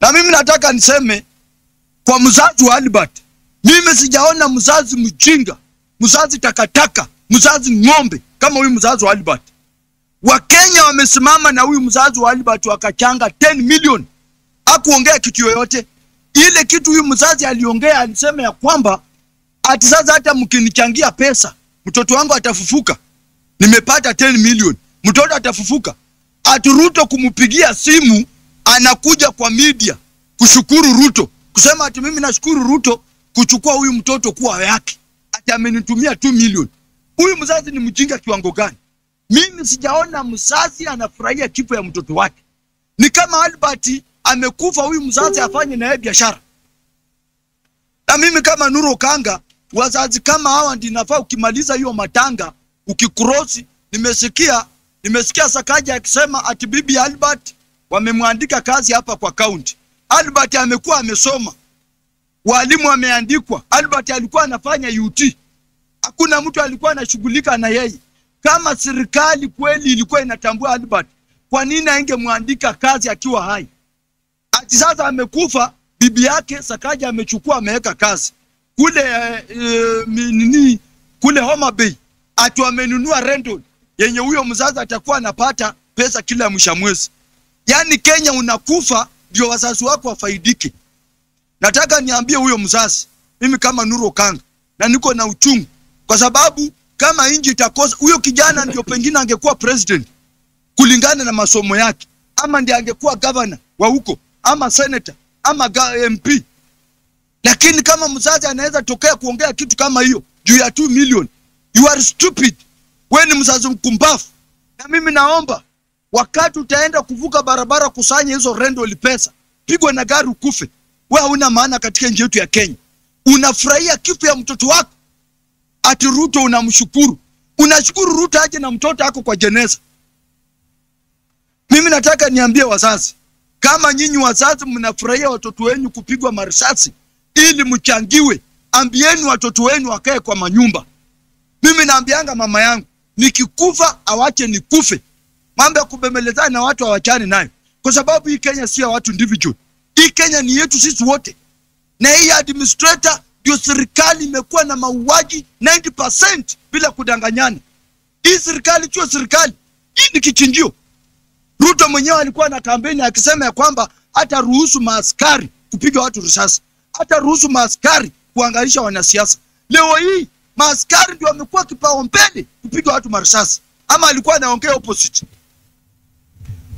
Na mimi nataka niseme kwa mzazi wa Albert, mimi sijaona mzazi mjinga, mzazi takataka, mzazi ng'ombe kama huyu mzazi wa Albert. Wakenya wamesimama na huyu mzazi wa Albert wakachanga 10 million. Hakuongea kitu yoyote. Ile kitu huyu mzazi aliongea, alisema ya kwamba ati sasa hata mkinichangia pesa mtoto wangu atafufuka. Nimepata 10 million, mtoto atafufuka. Ati Ruto kumupigia simu, anakuja kwa media kushukuru Ruto, kusema ati mimi nashukuru Ruto kuchukua huyu mtoto kuwa yake, ati amenitumia 2 million. Huyu mzazi ni mjinga kiwango gani? Mimi sijaona mzazi anafurahia kifo ya mtoto wake. Ni kama Albert amekufa, huyu mzazi afanye na yeye biashara. Na mimi kama Nuru Okanga, wazazi kama hawa ndinafaa ukimaliza hiyo matanga, ukikrosi, nimesikia Sakaja akisema ati bibi Albert wamemwandika kazi hapa kwa county. Albert amekuwa amesoma, walimu wameandikwa. Albert alikuwa anafanya UT, hakuna mtu alikuwa anashughulika na yeye. Kama serikali kweli ilikuwa inatambua Albert, kwa nini aingemwandika kazi akiwa hai? Ati sasa amekufa, bibi yake Sakaja amechukua ameweka kazi kule kule Homa Bay, ati amenunua rental yenye huyo mzazi atakuwa anapata pesa kila mwisho mwezi. Yani Kenya unakufa ndio wazazi wako wafaidike. Nataka niambie huyo mzazi, mimi kama Nuru Okanga, na niko na uchungu kwa sababu kama inji itakosa huyo kijana, ndio pengine angekuwa president kulingana na masomo yake, ama ndiye angekuwa governor wa huko, ama senator, ama MP. Lakini kama mzazi anaweza tokea kuongea kitu kama hiyo juu ya 2 million, you are stupid. Wewe ni mzazi mkumbafu. Na mimi naomba wakati utaenda kuvuka barabara kusanya hizo rental pesa, pigwe na gari ukufe. Wewe huna maana katika nchi yetu ya Kenya. Unafurahia kifo ya mtoto wako. Ati Ruto unamshukuru. Unashukuru Ruto aje na mtoto wako kwa jeneza. Mimi nataka niambie wazazi, kama nyinyi wazazi mnafurahia watoto wenu kupigwa marisasi ili mchangiwe, ambieni watoto wenu wakae kwa manyumba. Mimi naambianga mama yangu, nikikufa awache nikufe. Mambo ya kubembelezana na watu hawachani nayo. Kwa sababu hii Kenya si ya watu individual. Hii Kenya ni yetu sisi wote. Na hii administrator ndio serikali imekuwa na mauaji 90% bila kudanganyana. Hii serikali sio serikali. Hii ni kichinjio. Ruto mwenyewe alikuwa na kampeni akisema ya kwamba hata ruhusu maaskari kupiga watu risasi, hata ruhusu maaskari kuangalisha wanasiasa. Leo hii maaskari ndio wamekuwa kipaumbele kupiga watu marisasi, ama alikuwa anaongea opposite.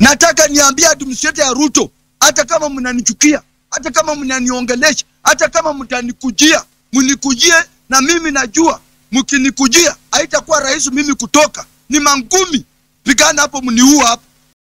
Nataka niambie administrator ya Ruto, hata kama mnanichukia, hata kama mnaniongelesha, hata kama mtanikujia, mnikujie, na mimi najua mkinikujia haitakuwa rahisi mimi kutoka. Ni mangumi, pigana hapo mniua hapo.